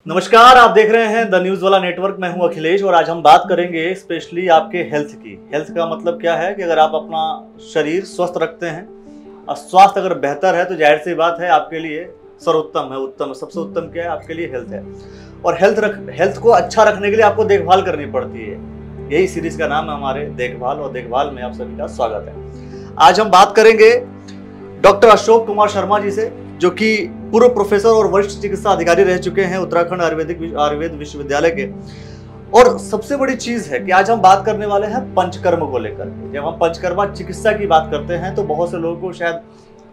नमस्कार, आप देख रहे हैं द न्यूज वाला नेटवर्क। मैं हूं अखिलेश और आज हम बात करेंगे स्पेशली आपके हेल्थ की। हेल्थ का मतलब क्या है कि अगर आप अपना शरीर स्वस्थ रखते हैं और स्वास्थ्य अगर बेहतर है तो जाहिर सी बात है आपके लिए सर्वोत्तम है, उत्तम है। सबसे उत्तम क्या है? आपके लिए हेल्थ है। और हेल्थ को अच्छा रखने के लिए आपको देखभाल करनी पड़ती है। यही सीरीज का नाम है हमारे देखभाल, और देखभाल में आप सभी का स्वागत है। आज हम बात करेंगे डॉक्टर अशोक कुमार शर्मा जी से, जो कि पूर्व प्रोफेसर और वरिष्ठ चिकित्सा अधिकारी रह चुके हैं उत्तराखंड आयुर्वेद विश्वविद्यालय के। और सबसे बड़ी चीज है कि आज हम बात करने वाले हैं पंचकर्म को लेकर के। जब हम पंचकर्मा चिकित्सा की बात करते हैं तो बहुत से लोगों को शायद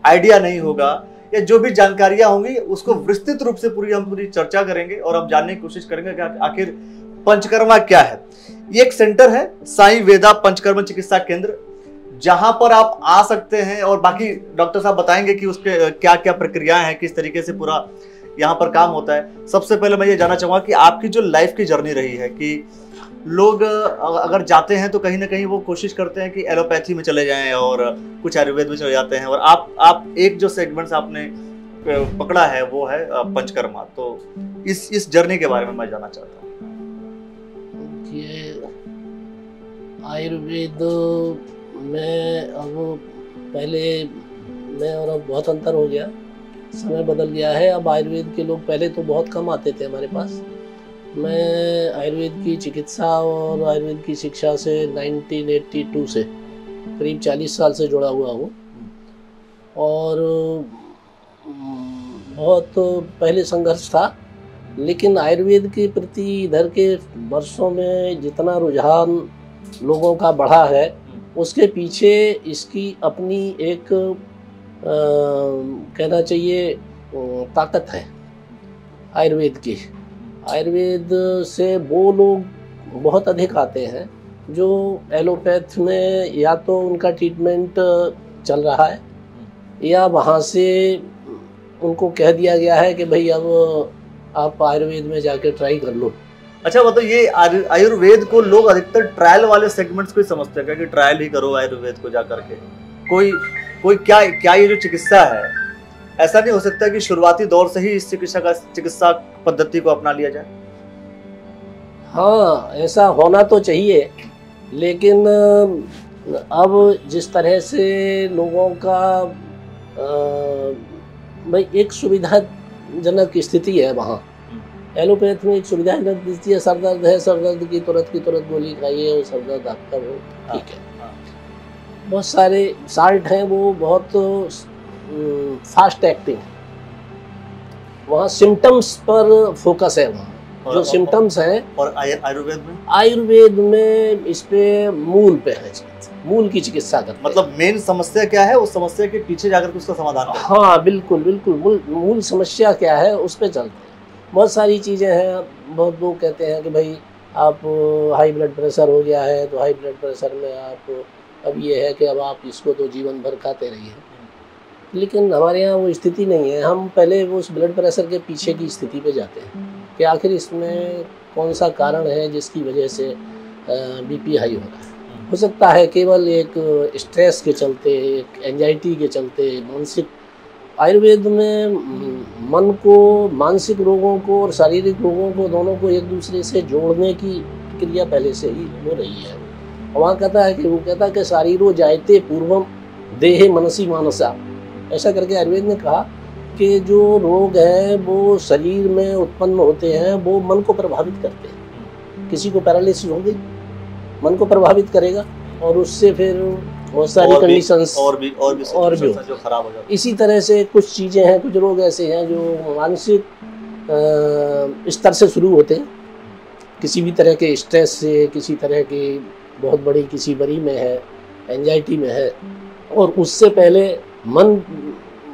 आइडिया नहीं होगा, या जो भी जानकारियां होंगी उसको विस्तृत रूप से पूरी चर्चा करेंगे और हम जानने की कोशिश करेंगे कि आखिर पंचकर्मा क्या है। ये एक सेंटर है, साईं वेदा पंचकर्म चिकित्सा केंद्र, जहां पर आप आ सकते हैं। और बाकी डॉक्टर साहब बताएंगे कि उसके क्या क्या प्रक्रियाएं हैं, किस तरीके से पूरा यहाँ पर काम होता है। सबसे पहले मैं ये जानना चाहूंगा कि आपकी जो लाइफ की जर्नी रही है, कि लोग अगर जाते हैं तो कहीं ना कहीं वो कोशिश करते हैं कि एलोपैथी में चले जाएं और कुछ आयुर्वेद में चले जाते हैं, और आप एक जो सेगमेंट्स आपने पकड़ा है वो है पंचकर्मा। तो इस जर्नी के बारे में मैं जानना चाहता हूँ। ये आयुर्वेद में अब पहले में और अब बहुत अंतर हो गया, समय बदल गया है। अब आयुर्वेद के लोग पहले तो बहुत कम आते थे हमारे पास। मैं आयुर्वेद की चिकित्सा और आयुर्वेद की शिक्षा से 1982 से करीब 40 साल से जुड़ा हुआ हूँ। और बहुत पहले संघर्ष था, लेकिन आयुर्वेद के प्रति इधर के वर्षों में जितना रुझान लोगों का बढ़ा है, उसके पीछे इसकी अपनी एक कहना चाहिए ताकत है आयुर्वेद की। आयुर्वेद से वो लोग बहुत अधिक आते हैं जो एलोपैथ में या तो उनका ट्रीटमेंट चल रहा है, या वहाँ से उनको कह दिया गया है कि भाई अब आप आयुर्वेद में जाके ट्राई कर लो। अच्छा, मतलब ये आयुर्वेद को लोग अधिकतर ट्रायल वाले सेगमेंट्स को ही समझते हैं कि ट्रायल ही करो आयुर्वेद को जा करके। कोई क्या ये जो चिकित्सा है, ऐसा नहीं हो सकता कि शुरुआती दौर से ही इस चिकित्सा पद्धति को अपना लिया जाए? हाँ, ऐसा होना तो चाहिए, लेकिन अब जिस तरह से लोगों का भाई एक सुविधाजनक स्थिति है, वहाँ एलोपैथ में एक सुविधाजनक स्थिति है। सर दर्द है, सर दर्द की तुरंत गोली खाइए और सर दर्द आपका वो ठीक है। बहुत सारे साल्ट हैं, वो बहुत फास्ट एक्टिंग, वहाँ सिम्टम्स पर फोकस है। वहाँ जो सिम्टम्स हैं, और आयुर्वेद में इस पे मूल पे है, मूल की चिकित्सा करते हैं। मतलब मेन समस्या क्या है, उस समस्या के पीछे जाकर उसका समाधान करते हैं। हाँ बिल्कुल, मूल समस्या क्या है उस पे चलते हैं। बहुत सारी चीज़ें हैं। बहुत लोग कहते हैं कि भाई आप हाई ब्लड प्रेशर हो गया है, तो हाई ब्लड प्रेशर में आप अब ये है कि अब आप इसको तो जीवन भर खाते रहिए, लेकिन हमारे यहाँ वो स्थिति नहीं है। हम पहले वो उस ब्लड प्रेशर के पीछे की स्थिति पे जाते हैं कि आखिर इसमें कौन सा कारण है जिसकी वजह से बीपी हाई हो रहा है। हो सकता है केवल एक स्ट्रेस के चलते, एक एंजाइटी के चलते, मानसिक। आयुर्वेद में मन को, मानसिक रोगों को और शारीरिक रोगों को, दोनों को एक दूसरे से जोड़ने की क्रिया पहले से ही हो रही है। वहाँ कहता है कि शारीरो जायते पूर्वम देहे मनसी मानसा, ऐसा करके आयुर्वेद ने कहा कि जो रोग हैं वो शरीर में उत्पन्न होते हैं, वो मन को प्रभावित करते हैं। किसी को पैरालिसिस हो गई, मन को प्रभावित करेगा और उससे फिर बहुत सारी कंडीशंस और भी जो खराब हो जाती। इसी तरह से कुछ चीज़ें हैं, कुछ रोग ऐसे हैं जो मानसिक स्तर से शुरू होते हैं, किसी भी तरह के स्ट्रेस से, किसी तरह की बहुत बड़ी किसी बरी में है, एंजाइटी में है, और उससे पहले मन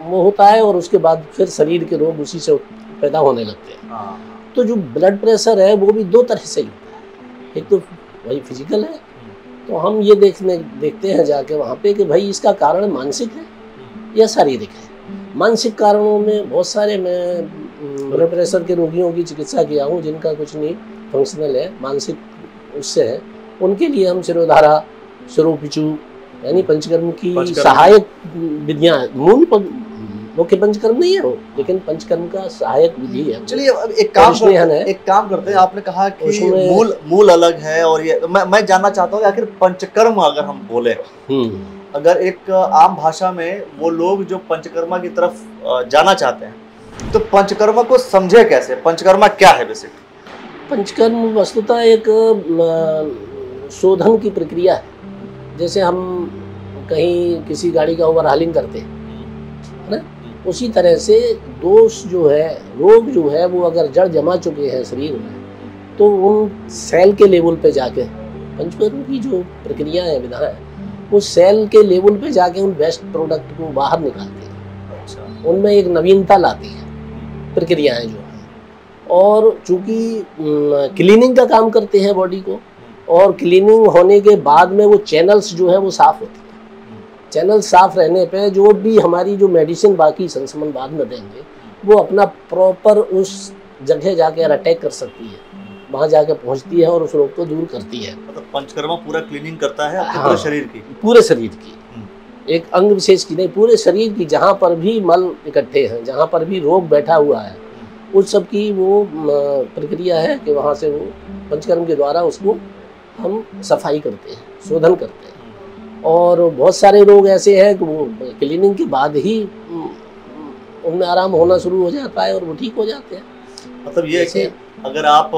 वो होता है और उसके बाद फिर शरीर के रोग उसी से पैदा होने लगते हैं। तो जो ब्लड प्रेशर है वो भी दो तरह से ही होता है। एक तो वही फिजिकल है, तो हम ये देखते हैं जाके वहाँ पे कि भाई इसका कारण मानसिक है या शारीरिक है। मानसिक कारणों में बहुत सारे, मैं ब्लड प्रेशर के रोगियों की चिकित्सा किया हूँ जिनका कुछ नहीं फंक्शनल है, मानसिक उससे है। उनके लिए हम शिरोधारा, शिरोपिचू यानी पंचकर्म की सहायक विधियाँ, मुख्य पंचकर्म नहीं है वो, लेकिन पंचकर्म का सहायक विधि है। चलिए अब एक काम करते हैं। आपने कहा कि मूल अलग है, और ये मैं जानना चाहता हूँ कि आखिर पंचकर्म अगर हम बोले, अगर एक आम भाषा में वो लोग जो पंचकर्मा की तरफ जाना चाहते हैं, तो पंचकर्मा को समझे कैसे? पंचकर्मा क्या है बेसिक? पंचकर्म वस्तुतः एक शोधन की प्रक्रिया है। जैसे हम कहीं किसी गाड़ी का ओवरहालिंग करते हैं, है ना, उसी तरह से दोष जो है, रोग जो है, वो अगर जड़ जमा चुके हैं शरीर में, तो उन सेल के लेवल पे जाके पंचकर्म की जो प्रक्रिया है, विधा है, वो सेल के लेवल पे जाके उन बेस्ट प्रोडक्ट को बाहर निकालते हैं। अच्छा। उनमें एक नवीनता लाती है प्रक्रियाएं जो हैं, और चूंकि क्लीनिंग का काम करते हैं बॉडी को, और क्लीनिंग होने के बाद में वो चैनल्स जो है वो साफ होती है। चैनल साफ रहने पे जो भी हमारी जो मेडिसिन बाकी संक्रमण बाद में देंगे, वो अपना प्रॉपर उस जगह जाके अटैक कर सकती है, वहाँ जाके पहुँचती है और उस रोग को दूर करती है। मतलब पंचकर्मा पूरा क्लीनिंग करता है आपके पूरे शरीर की? पूरे शरीर की, एक अंग विशेष की नहीं, पूरे शरीर की। जहाँ पर भी मल इकट्ठे हैं, जहाँ पर भी रोग बैठा हुआ है, उस सब की वो प्रक्रिया है कि वहाँ से वो पंचकर्म के द्वारा उसको हम सफाई करते हैं, शोधन करते हैं। और बहुत सारे रोग ऐसे हैं कि वो क्लीनिंग के बाद ही उनमें आराम होना शुरू हो जाता है और वो ठीक हो जाते हैं। मतलब ये है कि अगर आप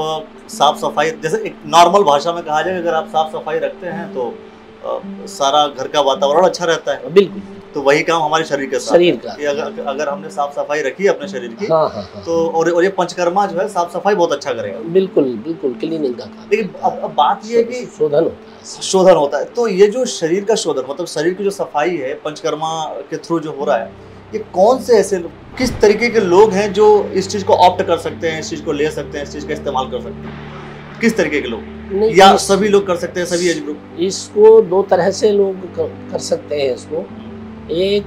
साफ सफाई, जैसे एक नॉर्मल भाषा में कहा जाए, अगर आप साफ सफाई रखते हैं तो सारा घर का वातावरण अच्छा रहता है। बिल्कुल। तो वही काम हमारे शरीर के साथ, शरीर का, अगर हमने साफ सफाई रखी है अपने शरीर की, तो और ये पंचकर्मा जो है साफ सफाई बहुत अच्छा करेगा। बिल्कुल बिल्कुल, क्लीनिंग का काम। लेकिन अब बात ये है कि शोधन होता है। तो ये जो शरीर का शोधन, मतलब शरीर की जो सफाई है पंचकर्मा के थ्रू जो हो रहा है, ये कौन से ऐसे किस तरीके के लोग हैं जो इस चीज को ऑप्ट कर सकते हैं, इस चीज को ले सकते हैं, इस चीज का इस्तेमाल कर सकते हैं? किस तरीके के लोग, या सभी लोग कर सकते हैं, सभी एज ग्रुप? इसको दो तरह से लोग कर सकते हैं इसको। एक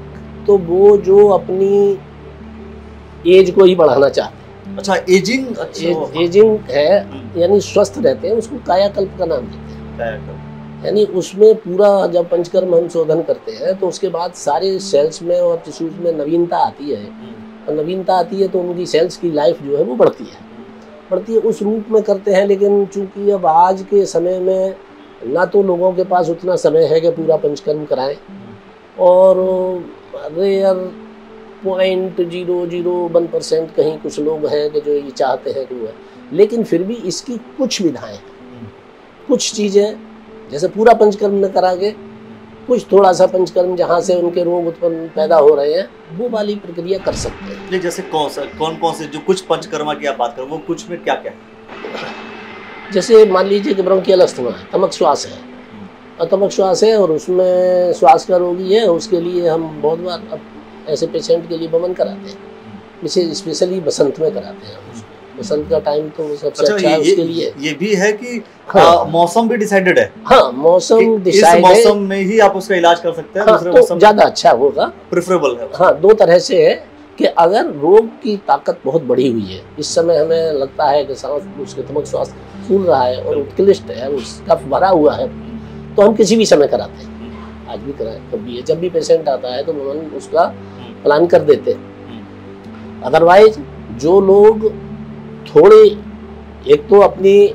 तो वो जो अपनी एज को ही बढ़ाना चाहते हैं। अच्छा, एजिंग। अच्छा, एजिंग है, यानी स्वस्थ रहते हैं, उसको कायाकल्प का नाम देते हैं। कायाकल्प यानी उसमें पूरा जब पंचकर्म हम शोधन करते हैं, तो उसके बाद सारे सेल्स में और टिश्यूज में नवीनता आती है, और नवीनता आती है तो उनकी सेल्स की लाइफ जो है वो बढ़ती है। उस रूप में करते हैं। लेकिन चूंकि अब आज के समय में ना तो लोगों के पास उतना समय है कि पूरा पंचकर्म कराएं, और रेयर 0.001% कहीं कुछ लोग हैं कि जो ये चाहते हैं कि वो है। लेकिन फिर भी इसकी कुछ विधाएं, कुछ चीज़ें, जैसे पूरा पंचकर्म न करा के कुछ थोड़ा सा पंचकर्म जहाँ से उनके रोग उत्पन्न पैदा हो रहे हैं, वो वाली प्रक्रिया कर सकते हैं। जैसे कौन से जो कुछ पंचकर्मा की आप बात करें, वो कुछ में क्या क्या है? जैसे मान लीजिए कि ब्रोंकियल अस्थमा है, तमक श्वास है, और तमक श्वास है और उसमें श्वास का रोगी है, उसके लिए हम बहुत बार ऐसे पेशेंट के लिए वमन कराते हैं, विशेष स्पेशली बसंत में कराते हैं। बसंत का टाइम तो सबसे अच्छा है उसके लिए। ये भी है कि मौसम भी डिसाइडेड है। हाँ, मौसम डिसाइडेड है। इस मौसम में ही आप उसका इलाज कर सकते हैं। हाँ, दूसरे मौसम ज़्यादा अच्छा होगा, प्रेफरेबल है। हाँ, दो तरह से है कि अगर रोग की ताकत बहुत बढ़ी हुई है, इस समय हमें लगता है कि सांस, उसके तमक श्वास फूल रहा है और उत्कृष्ट है, उसका भरा हुआ है, तो हम किसी भी समय कराते हैं। आज भी कराएं, कभी है, जब भी पेशेंट आता है तो हम उसका प्लान कर देते हैं। अदरवाइज जो लोग थोड़े, एक तो अपनी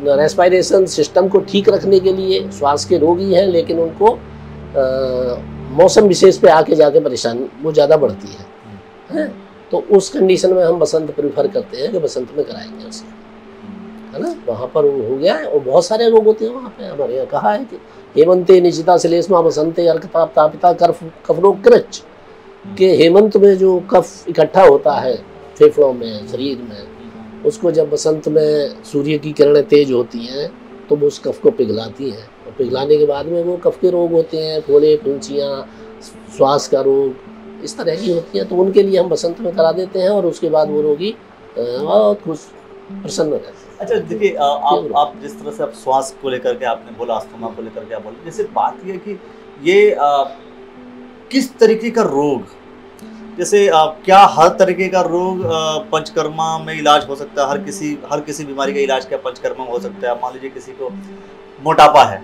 रेस्पिरेशन सिस्टम को ठीक रखने के लिए श्वास के रोगी हैं, लेकिन उनको मौसम विशेष पे आके जाके परेशानी वो ज़्यादा बढ़ती है, तो उस कंडीशन में हम बसंत प्रीफर करते हैं कि बसंत में कराएंगे उसे, है ना। वहाँ पर हो गया है, और बहुत सारे रोग होते हैं वहाँ पे। हमारे यहाँ कहा है कि हेमंते निशिता श्लेष्मा बसंते अर्कताप तापिता कफरोग कृच, के हेमंत में जो कफ इकट्ठा होता है फेफड़ों में, शरीर में, उसको जब बसंत में सूर्य की किरणें तेज होती हैं तो वो उस कफ को पिघलाती हैं, और पिघलाने के बाद में वो कफ के रोग होते हैं, फोड़े, फुंसियाँ, श्वास का रोग, इस तरह की होती हैं। तो उनके लिए हम बसंत में करा देते हैं, और उसके बाद वो रोगी बहुत खुश प्रसन्न रहते हैं। अच्छा, देखिए, आप जिस तरह से आप श्वास को लेकर के आपने बोला, अस्थमा को लेकर के आप बोले, जैसे बात ये कि ये किस तरीके का रोग, जैसे क्या हर तरीके का रोग पंचकर्मा में इलाज हो सकता है? हर किसी बीमारी का इलाज क्या पंचकर्मा में हो सकता है? मान लीजिए किसी को मोटापा है,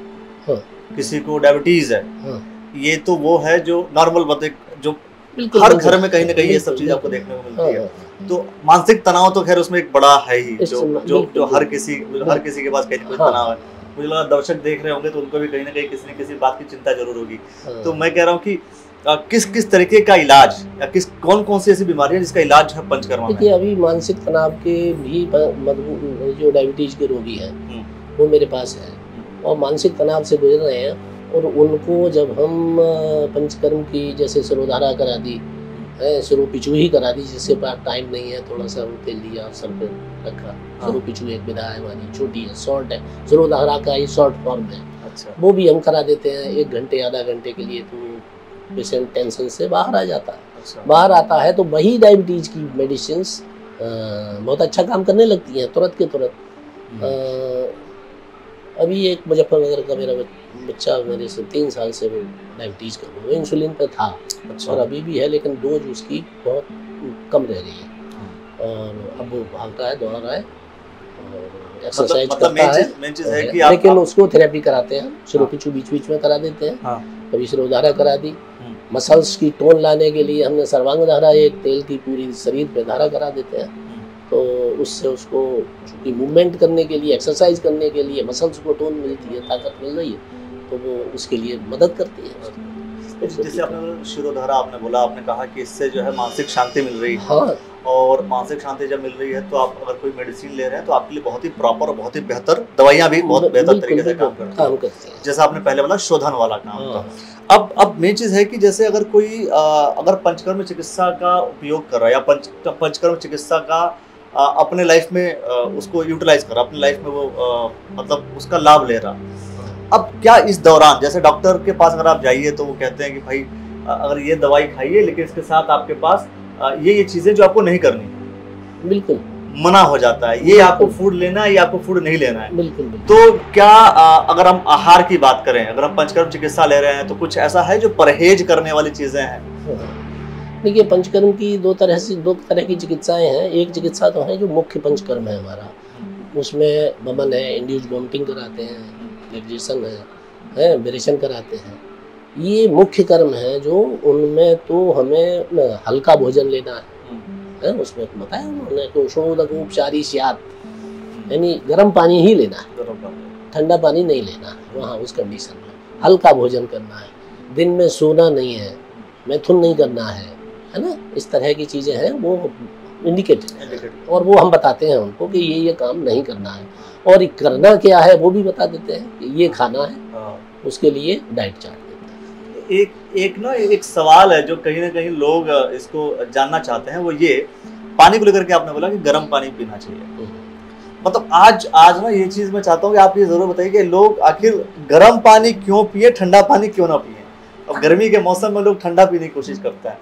किसी को डायबिटीज है, ये तो वो है जो नॉर्मल, मतलब जो बिल्कुल हर बिल्कुल। घर में कहीं ना कहीं ये सब चीज आपको देखने को मिलती है। तो मानसिक तनाव तो खैर उसमें एक बड़ा है ही, जो हर किसी के पास कहीं ना कहीं तनाव है। मुझे लगा दर्शक देख रहे होंगे तो उनको भी कहीं ना कहीं किसी न किसी बात की चिंता जरूर होगी। तो मैं कह रहा हूँ कि किस किस तरीके का इलाज या कौन कौन सी ऐसी बीमारी है जिसका इलाज है पंचकर्मा में? देखिए, अभी मानसिक तनाव के भी जो डायबिटीज के रोगी हैं वो मेरे पास है और मानसिक तनाव से गुजर रहे हैं, और उनको जब हम पंचकर्म की जैसे सिरोधारा करा दी है, सिरो पिछू ही करा दी, जिससे पास टाइम नहीं है, थोड़ा सा वो तेल लिया सर पे रखा, सिरो पिछू एक विधा है हमारी, छोटी है, शॉर्ट है, सिरोधारा का ही शॉर्ट फॉर्म है। अच्छा। वो भी हम करा देते हैं 1 घंटे आधा घंटे के लिए, तो पेशेंट टेंशन से बाहर आ जाता है। अच्छा। बाहर आता है तो वही डायबिटीज की मेडिसिन बहुत अच्छा काम करने लगती हैं तुरंत के तुरंत। अभी एक मुजफ्फरनगर का मेरा बच्चा मेरे से 3 साल से वो डायबिटीज़ का वो इंसुलिन पे था। अच्छा। और अभी भी है, लेकिन डोज उसकी बहुत कम रह रही है और अब वो भागता है, दौड़ रहा है और एक्सरसाइज करता है। मेन चीज़ है कि लेकिन उसको थेरेपी कराते हैं, सिरो पिछू बीच में करा देते हैं। हाँ। कभी सिरोधारा करा दी, मसल्स की टोन लाने के लिए हमने सर्वांग धारा, एक तेल की पूरी शरीर पे धारा करा देते हैं, तो उससे उसको चूँकि मूवमेंट करने के लिए, एक्सरसाइज करने के लिए मसल्स को टोन मिलती है, ताकत मिल रही है, तो वो उसके लिए मदद करती है। जैसे आपने शिरोधारा आपने बोला, आपने कहा कि इससे जो है मानसिक शांति मिल रही है। हाँ। और मानसिक शांति जब मिल रही है तो आप अगर कोई मेडिसिन ले रहे हैं तो आपके लिए बहुत ही प्रॉपर और बहुत ही बेहतर दवाइयाँ भी बहुत बेहतर तरीके से काम करती हैं। जैसा आपने पहले बोला शोधन वाला काम था। अब मेन चीज़ है कि जैसे अगर कोई अगर पंचकर्म चिकित्सा का उपयोग कर रहा है या पंचकर्म चिकित्सा का अपने लाइफ में उसको यूटिलाइज कर रहा, अपने लाइफ में वो मतलब उसका लाभ ले रहा, अब क्या इस दौरान जैसे डॉक्टर के पास अगर आप जाइए तो वो कहते हैं कि भाई अगर ये दवाई खाइए, लेकिन इसके साथ आपके पास ये चीज़ें जो आपको नहीं करनी, बिल्कुल मना हो जाता है, ये आपको फूड लेना है, ये आपको फूड नहीं लेना है। बिल्कुल। तो क्या अगर हम आहार की बात करें, अगर हम पंचकर्म चिकित्सा ले रहे हैं तो कुछ ऐसा है जो परहेज करने वाली चीज़ें हैं? देखिए, पंचकर्म की दो तरह की चिकित्साएं हैं। एक चिकित्सा तो है जो मुख्य पंचकर्म है हमारा, उसमें वमन है, इंड्यूस्ड वोमिटिंग कराते हैं, लेग्जेशन है, बेरेशन कराते हैं। ये मुख्य कर्म है जो उनमें तो हमें हल्का भोजन लेना है, उसमें बताया उन्होंने तो शोधक उपचारी सियात, यानी गर्म पानी ही लेना है, ठंडा पानी नहीं लेना है वहाँ उस कंडीशन में। हल्का भोजन करना है, दिन में सोना नहीं है, मैथुन नहीं करना है ना, इस तरह की चीज़ें हैं वो इंडिकेटेड, और वो हम बताते हैं उनको कि ये काम नहीं करना है, और करना क्या है वो भी बता देते हैं कि ये खाना है, उसके लिए डाइट चार्ट देते हैं। एक सवाल है जो कहीं ना कहीं लोग इसको जानना चाहते हैं, वो ये पानी को लेकर के आपने बोला कि गर्म पानी पीना चाहिए। मतलब आज ना ये चीज़ मैं चाहता हूँ कि आप ये ज़रूर बताइए कि लोग आखिर गर्म पानी क्यों पिए, ठंडा पानी क्यों ना पिए। अब गर्मी के मौसम में लोग ठंडा पीने की कोशिश करते हैं,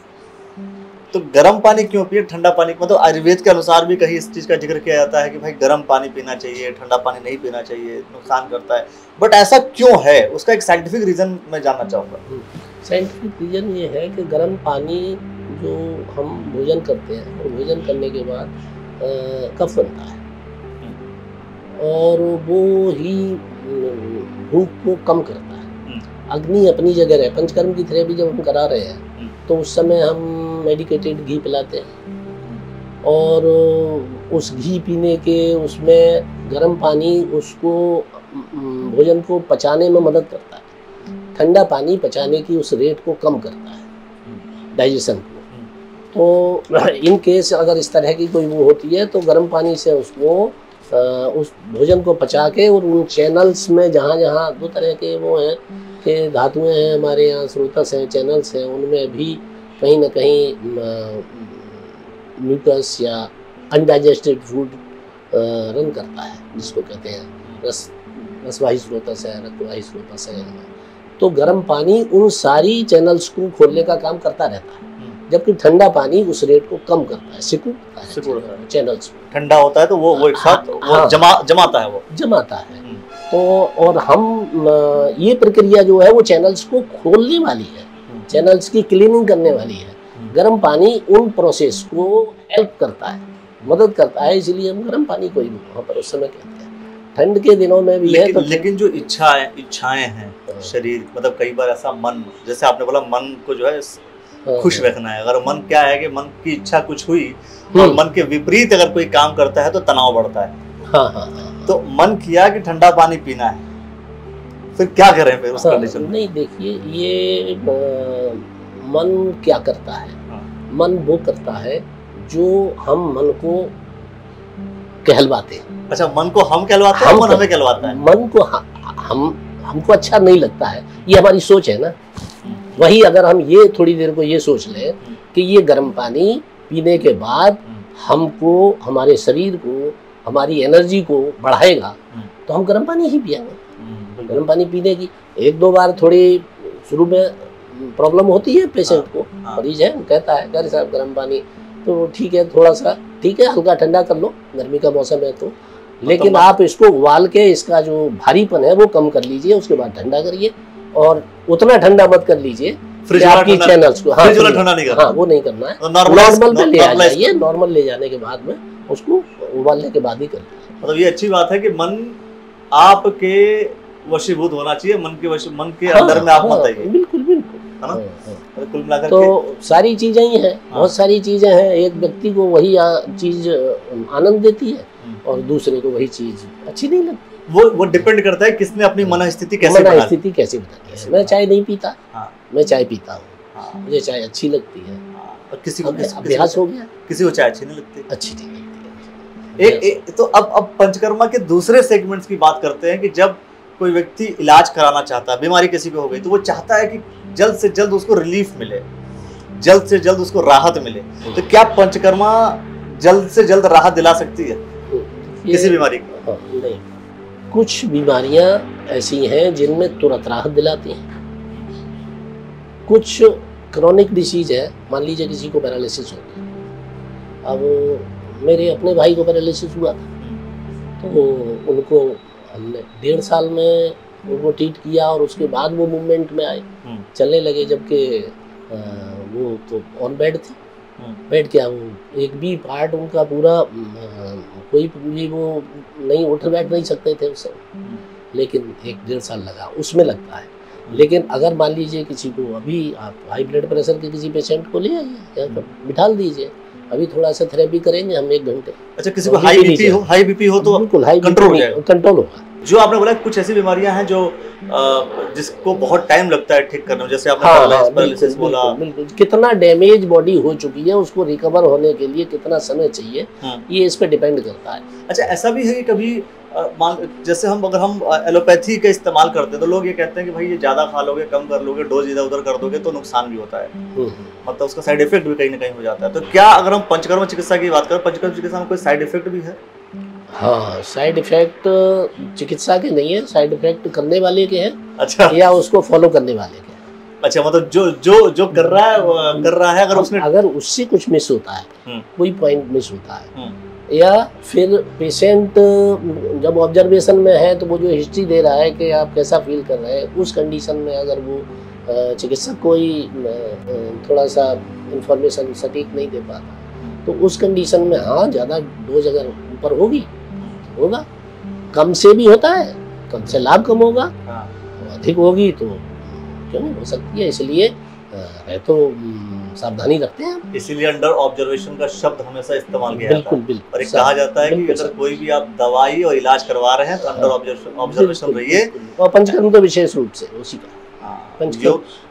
तो गर्म पानी क्यों पिए, ठंडा पानी, मतलब आयुर्वेद के अनुसार भी कहीं इस चीज़ का जिक्र किया जाता है कि भाई गर्म पानी पीना चाहिए, ठंडा पानी नहीं पीना चाहिए, नुकसान करता है, बट ऐसा क्यों है? उसका एक साइंटिफिक रीज़न मैं जानना चाहूँगा। साइंटिफिक रीज़न ये है कि गर्म पानी जो हम भोजन करते हैं और भोजन करने के बाद कफ बनता है और वो ही भूख को कम करता है। अग्नि अपनी जगह रहे, पंचकर्म की थेरेपी जब हम करा रहे हैं तो उस समय हम मेडिकेटेड घी पिलाते हैं, और उस घी पीने के उसमें गर्म पानी उसको भोजन को पचाने में मदद करता है, ठंडा पानी पचाने की उस रेट को कम करता है, डाइजेशन को। तो इन केस अगर इस तरह की कोई वो होती है तो गर्म पानी से उसको उस भोजन को पचा के, और उन चैनल्स में जहाँ जहाँ 2 तरह के वो हैं कि धातुएं हैं हमारे यहाँ, स्रोतस हैं, चैनल्स हैं, उनमें भी कहीं ना कहीं म्यूकस या अनडाइजेस्टेड फूड रन करता है, जिसको कहते हैं रसवाही स्रोतस है, रक्तवाही स्रोतस है। तो गर्म पानी उन सारी चैनल्स को खोलने का काम करता रहता है, जबकि ठंडा पानी उस रेट को कम करता है, सिकुड़ता है चैनल्स को। ठंडा होता है तो वो एक साथ जमाता है। तो और हम ये प्रक्रिया जो है वो चैनल्स को खोलने वाली है, चैनल्स की क्लीनिंग करने वाली है। गर्म पानी उन प्रोसेस को हेल्प करता है, मदद करता है, इसलिए हम गर्म पानी को ही वहाँ पर उस समय कहते हैं। ठंड के दिनों में भी है तो लेकिन जो इच्छाएं हैं शरीर, मतलब कई बार ऐसा मन, जैसे आपने बोला मन को जो है खुश रखना है। अगर मन क्या है कि मन की इच्छा कुछ हुई और मन के विपरीत अगर कोई काम करता है तो तनाव बढ़ता है। तो मन किया कि ठंडा पानी पीना है, फिर क्या करें फिर उस कंडीशन में? नहीं, देखिए ये मन क्या करता है, मन वो करता है जो हम मन को कहलवाते हैं। अच्छा, मन को हम कहलवाते हैं, मन हमें कहलवाता है? मन को हमको अच्छा नहीं लगता है, ये हमारी सोच है ना। वही अगर हम ये थोड़ी देर को ये सोच लें कि ये गर्म पानी पीने के बाद हमको, हमारे शरीर को, हमारी एनर्जी को बढ़ाएगा, तो हम गर्म पानी ही पिएंगे। गर्म पानी पीने की 1-2 बार थोड़ी शुरू में प्रॉब्लम होती है पेशेंट को, मरीज है कहता है अरे साहब गर्म पानी, तो ठीक है, थोड़ा सा ठीक है, हल्का ठंडा कर लो, गर्मी का मौसम है तो। लेकिन आप इसको उबाल के इसका जो भारीपन है वो कम कर लीजिए, उसके बाद ठंडा करिए। और उतना ठंडा मत कर लीजिए आपकी चैनल्स को, हाँ ठंडा नहीं करना, हाँ वो नहीं करना है, नॉर्मल पे ले आ जाइए। नॉर्मल ले जाने के बाद में उसको उबालने के बाद ही कर लीजिए। मतलब ये अच्छी बात है कि मन आपके वशीभूत होना चाहिए, मन के अंदर में आप मत आइए। बिल्कुल बिल्कुल, है ना? कुल मिलाकर तो सारी चीजें ही हैं, बहुत सारी चीजें हैं। एक व्यक्ति को वही चीज आनंद देती है और दूसरे को वही चीज अच्छी नहीं लगती। वो डिपेंड करता है किसने अपनी मनस्थिति कैसे बनाई है। मैं चाय नहीं पीता, मैं चाय पीता हूँ, मुझे चाय अच्छी लगती है। और किसी को अभ्यास हो गया, किसी को चाय अच्छी नहीं लगती, अच्छी नहीं लगती। तो अब पंचकर्मा के दूसरे सेगमेंट्स की बात करते हैं कि जब कोई व्यक्ति इलाज कराना चाहता है, बीमारी किसी को हो गई, तो वो चाहता है कि जल्द से जल्द उसको रिलीफ मिले, जल्द से जल्द उसको राहत मिले। तो क्या पंचकर्मा जल्द से जल्द राहत दिला सकती है किसी बीमारी को? नहीं, कुछ बीमारियां ऐसी हैं जिनमें तुरंत राहत दिलाती हैं। कुछ क्रोनिक डिसीज है, मान लीजिए किसी को पैरालिसिस होता है। अब मेरे अपने भाई को पैरालिसिस हुआ था, तो उनको हमने 1.5 साल में उनको ट्रीट किया और उसके बाद वो मूवमेंट में आए, चलने लगे। जबकि वो तो ऑन बेड थे, बेड क्या, वो एक भी पार्ट उनका पूरा कोई भी वो नहीं, उठ बैठ नहीं सकते थे उस समय। लेकिन 1-1.5 साल लगा, उसमें लगता है। लेकिन अगर मान लीजिए किसी को, अभी आप हाई ब्लड प्रेशर के किसी पेशेंट को ले आइए, बिठा दीजिए, अभी थोड़ा सा थेरेपी करेंगे हम 1 घंटे। अच्छा, किसी को हाई बीपी हो तो बिल्कुल हाई कंट्रोल होगा। जो आपने बोला कुछ ऐसी बीमारियां हैं जो जिसको बहुत टाइम लगता है ठीक करने में, जैसे आपने पैरालिसिस बोला। बिल्कुल, कितना डैमेज बॉडी हो चुकी है, उसको रिकवर होने के लिए कितना समय चाहिए, ये इस पे डिपेंड करता है। अच्छा, ऐसा भी है कि कभी जैसे अगर हम एलोपैथी का इस्तेमाल करते हैं तो लोग ये कहते हैं कि भाई ये ज्यादा खा लोगे, कम कर लोगे, डोज इधर उधर कर दोगे तो नुकसान भी होता है, मतलब उसका साइड इफेक्ट भी कहीं ना कहीं हो जाता है। तो क्या अगर हम पंचकर्म चिकित्सा की बात करें, पंचकर्म चिकित्सा में कोई साइड इफेक्ट भी है? हाँ, साइड इफेक्ट चिकित्सा के नहीं है, साइड इफेक्ट करने वाले के हैं। अच्छा, या उसको फॉलो करने वाले के। अच्छा, मतलब जो कर रहा है अगर उससे कुछ मिस होता है, कोई पॉइंट मिस होता है, या फिर पेशेंट जब ऑब्जर्वेशन में है तो वो जो हिस्ट्री दे रहा है कि आप कैसा फील कर रहे हैं, उस कंडीशन में अगर वो चिकित्सक कोई थोड़ा सा इंफॉर्मेशन सटीक नहीं दे पाता, तो उस कंडीशन में हाँ ज़्यादा डोज अगर ऊपर होगा, कम से भी होता है, कम से लाभ कम होगा, अधिक होगी तो क्यों नहीं हो सकती है। इसलिए है तो सावधानी रखते हैं, इसीलिए अंडर ऑब्जर्वेशन का शब्द हमेशा इस्तेमाल किया जाता है। बिल्कुल, और एक कहा जाता है कि अगर कोई भी आप दवाई और इलाज करवा रहे हैं तो अंडर ऑब्जर्वेशन रहिए। और पंचकर्म तो विशेष रूप से उसी का,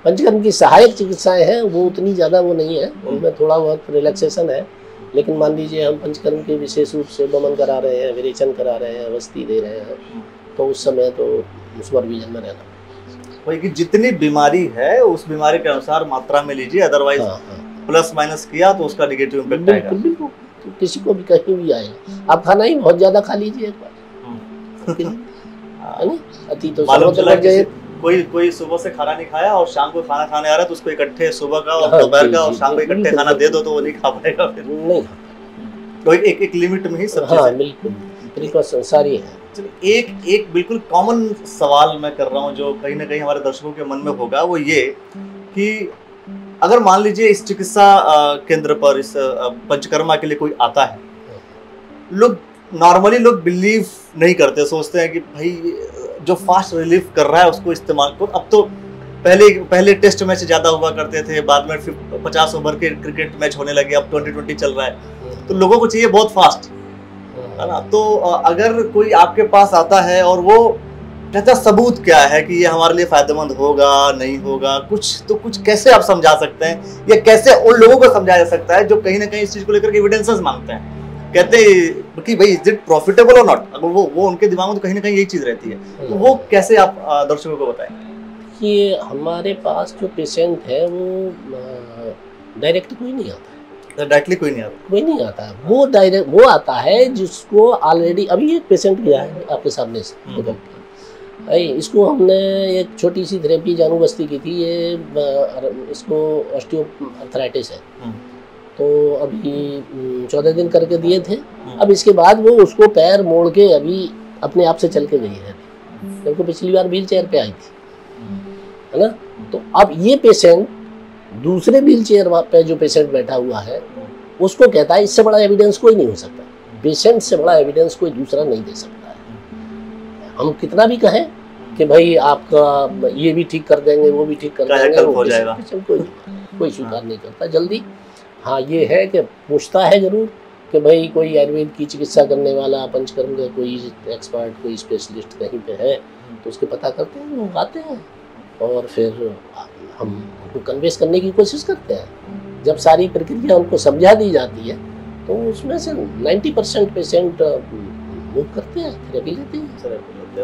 पंचकर्म की सहायक चिकित्साएं हैं, वो उतनी ज्यादा वो नहीं है, उनमें थोड़ा बहुत रिलैक्सेशन है। लेकिन मान लीजिए हम पंचकर्म के विशेष रूप से दमन करा रहे हैं, विरेचन करा रहे हैं, अवस्थी दे रहे हैं, तो उस समय तो सुपरविजन में रहना। वही कि जितनी बीमारी है उस बीमारी के अनुसार मात्रा में लीजिए, अदरवाइज प्लस माइनस किया तो उसका नेगेटिव इम्पैक्ट आएगा। बिल्कुल, तो किसी को भी कहीं भी आएगा। आप खाना ही बहुत ज्यादा खा लीजिए एक बार, है ना, अति तो मालूम चला कोई सुबह से खाना नहीं खाया और शाम को खाना खाने आ रहा है तो उसको इकट्ठे सुबह का और दोपहर का और शाम को इकट्ठे खाना दे दो तो वो नहीं खा पाएगा, फिर नहीं। तो एक लिमिट में ही सब चीजें। बिल्कुल, प्रिकॉशन सारी है। एक बिल्कुल कॉमन सवाल मैं कर रहा हूँ जो कहीं ना कहीं हमारे दर्शकों के मन में होगा, वो ये कि अगर मान लीजिए इस चिकित्सा केंद्र पर इस पंचकर्मा के लिए कोई आता है, नॉर्मली लोग बिलीव नहीं करते, सोचते हैं कि भाई जो फास्ट रिलीफ कर रहा है उसको इस्तेमाल करो। अब तो पहले टेस्ट मैच ज्यादा हुआ करते थे, बाद में 50 ओवर के क्रिकेट मैच होने लगे, अब 2020 चल रहा है, तो लोगों को चाहिए बहुत फास्ट, है ना। तो अगर कोई आपके पास आता है और वो कहता सबूत क्या है कि ये हमारे लिए फायदेमंद होगा नहीं होगा, कुछ कैसे आप समझा सकते हैं, या कैसे उन लोगों को समझाया जा सकता है जो कहीं ना कहीं इस चीज को लेकर एविडेंसेस मांगते हैं, कहते हैं कि भाई इज इट प्रॉफिटेबल और नॉट, अगर वो उनके दिमाग में तो कहीं ना कहीं यही चीज रहती है, तो वो कैसे आप दर्शकों को बताएं? कि हमारे पास जो पेशेंट है वो डायरेक्ट कोई नहीं आता, डायरेक्टली कोई नहीं आता, वो डायरेक्ट वो आता है जिसको ऑलरेडी, अभी एक पेशेंट गया है आपके सामने से, इसको हमने एक छोटी सी थेरेपी जानू बस्ती की थी, ये इसको ऑस्टियोआर्थराइटिस है, तो अभी 14 दिन करके दिए थे। अब इसके बाद वो उसको पैर मोड़ के अभी अपने आप से चल के गई है, क्योंकि पिछली बार व्हील चेयर पे आई थी, है ना। तो अब ये पेशेंट दूसरे व्हील चेयर पे जो पेशेंट बैठा हुआ है उसको कहता है इससे बड़ा एविडेंस कोई नहीं हो सकता, पेशेंट से बड़ा एविडेंस कोई दूसरा नहीं दे सकता है। हम कितना भी कहें कि भाई आपका ये भी ठीक कर देंगे वो भी ठीक कर देंगे, हो जाएगा, कोई स्वीकार नहीं करता जल्दी। हाँ ये है कि पूछता है जरूर कि भाई कोई आयुर्वेद की चिकित्सा करने वाला, पंचकर्म का कोई एक्सपर्ट, कोई स्पेशलिस्ट कहीं पे है तो उसके पता करते हैं, वो आते हैं और फिर हम उनको कन्वेंस करने की कोशिश करते हैं। जब सारी प्रक्रिया उनको समझा दी जाती है तो उसमें से 90% पेशेंट मूव करते हैं, थेरेपी लेते हैं,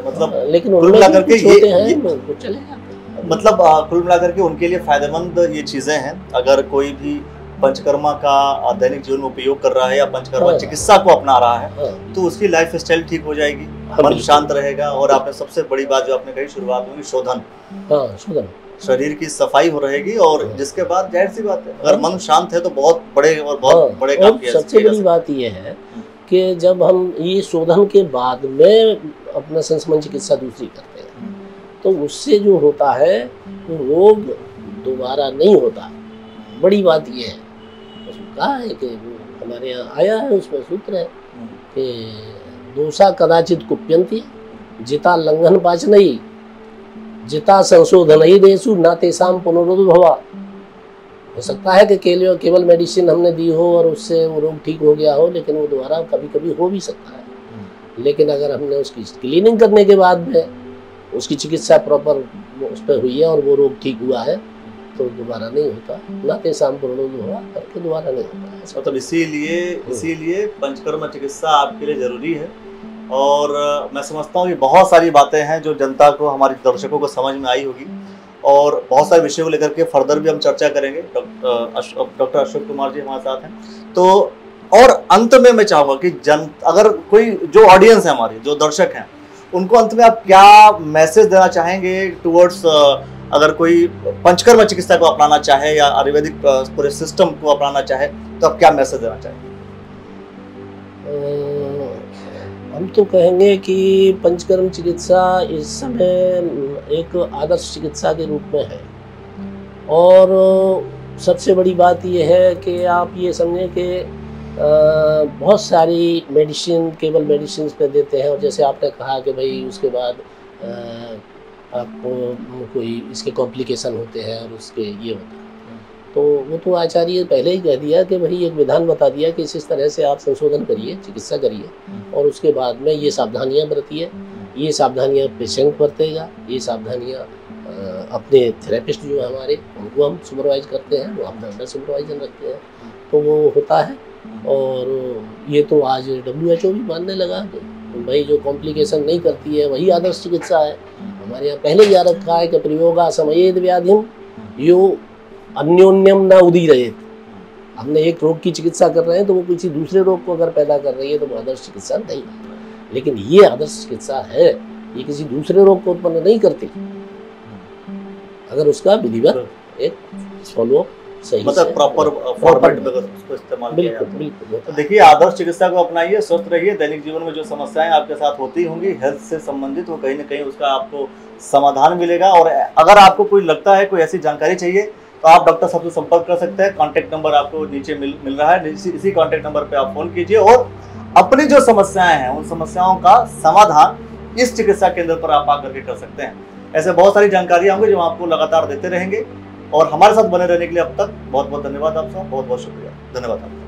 मतलब लेकिन कुल मिलाकर के वो चले जाते हैं। मतलब कुल मिलाकर के उनके लिए फायदेमंद ये चीजें हैं। अगर कोई भी पंचकर्मा का दैनिक जीवन में उपयोग कर रहा है या पंचकर्मा चिकित्सा को अपना रहा है तो उसकी लाइफ स्टाइल ठीक हो जाएगी, मन शांत रहेगा, और आपने सबसे बड़ी बात जो आपने कही शुरुआत में, शोधन, शरीर की सफाई हो रहेगी, और जिसके बाद जाहिर सी बात है अगर मन शांत है तो बहुत बड़े काम किया। सबसे बड़ी बात यह है कि जब हम ये शोधन के बाद में अपना संक्रमण चिकित्सा दूसरी करते हैं तो उससे जो होता है वो रोग दोबारा नहीं होता। बड़ी बात ये है, उसमें कहा है कि हमारे यहाँ आया है, उसमें सूत्र है कि दोषा कदाचित कुप्यंती जिता लंघन पाचनई जिता संशोधन ही देशु ना तेसाम पुनरुद्भवा। हो सकता है कि केवल मेडिसिन हमने दी हो और उससे वो रोग ठीक हो गया हो, लेकिन वो दोबारा कभी कभी हो भी सकता है। लेकिन अगर हमने उसकी क्लीनिंग करने के बाद में उसकी चिकित्सा प्रॉपर उस पर हुई है और वो रोग ठीक हुआ है तो दोबारा नहीं होता, ना तेसाम पुनरुद्भवा करके दोबारा नहीं होता। मतलब इसीलिए पंचकर्म चिकित्सा आपके लिए जरूरी है। और मैं समझता हूँ कि बहुत सारी बातें हैं जो जनता को, हमारे दर्शकों को समझ में आई होगी, और बहुत सारे विषयों को लेकर के फर्दर भी हम चर्चा करेंगे। डॉक्टर अशोक कुमार जी हमारे साथ हैं। तो और अंत में मैं चाहूँगा कि अगर कोई जो ऑडियंस है हमारी, जो दर्शक हैं, उनको अंत में आप क्या मैसेज देना चाहेंगे टुवर्ड्स, अगर कोई पंचकर्म चिकित्सा को अपनाना चाहे या आयुर्वेदिक पूरे सिस्टम को अपनाना चाहे तो आप क्या मैसेज देना चाहेंगे? हम तो कहेंगे कि पंचकर्म चिकित्सा इस समय एक आदर्श चिकित्सा के रूप में है, और सबसे बड़ी बात यह है कि आप ये समझें कि बहुत सारी मेडिसिन केवल मेडिसिन पे देते हैं, और जैसे आपने कहा कि भाई उसके बाद आपको कोई इसके कॉम्प्लिकेशन होते हैं और उसके ये होता है, तो वो तो आचार्य पहले ही कह दिया कि भाई एक विधान बता दिया कि इस तरह से आप संशोधन करिए, चिकित्सा करिए, और उसके बाद में ये सावधानियां बरतिए। ये सावधानियां पेशेंट बरतेगा, ये सावधानियां अपने थेरेपिस्ट जो है हमारे, उनको हम सुपरवाइज करते हैं, वो अपना अंडर सुपरवाइजन रखते हैं, तो वो होता है। और ये तो आज WHO भी मानने लगा कि भाई जो कॉम्प्लिकेशन नहीं करती है वही आदर्श चिकित्सा है। हमारे यहाँ पहले याद रखा है कि प्रयोगा समयेद व्याधिम यो अन्योन्यम न उदीरयेत। हमने एक रोग की चिकित्सा कर रहे हैं तो वो किसी दूसरे रोग को अगर पैदा कर रही है तो वो आदर्श चिकित्सा नहीं है। लेकिन ये आदर्श चिकित्सा है, ये किसी दूसरे रोग को उत्पन्न नहीं करती अगर उसका विधिवत एक फॉलो सही, मतलब प्रॉपर फॉर्मेट में उसको इस्तेमाल किया जाता है। तो देखिए, आदर्श चिकित्सा को अपनाइए, स्वस्थ रहिए। दैनिक जीवन में जो समस्याएं आपके साथ होती होंगी हेल्थ से संबंधित, वो कहीं ना कहीं उसका आपको समाधान मिलेगा। और अगर आपको कोई लगता है कोई ऐसी जानकारी चाहिए तो आप डॉक्टर साहब से संपर्क कर सकते हैं। कॉन्टैक्ट नंबर आपको नीचे मिल रहा है, इसी कॉन्टैक्ट नंबर पे आप फोन कीजिए और अपनी जो समस्याएं हैं उन समस्याओं का समाधान इस चिकित्सा केंद्र पर आप आकर के कर सकते हैं। ऐसे बहुत सारी जानकारियाँ होंगी जो हम आपको लगातार देते रहेंगे। और हमारे साथ बने रहने के लिए अब तक बहुत बहुत धन्यवाद आपका, बहुत बहुत शुक्रिया, धन्यवाद आपका।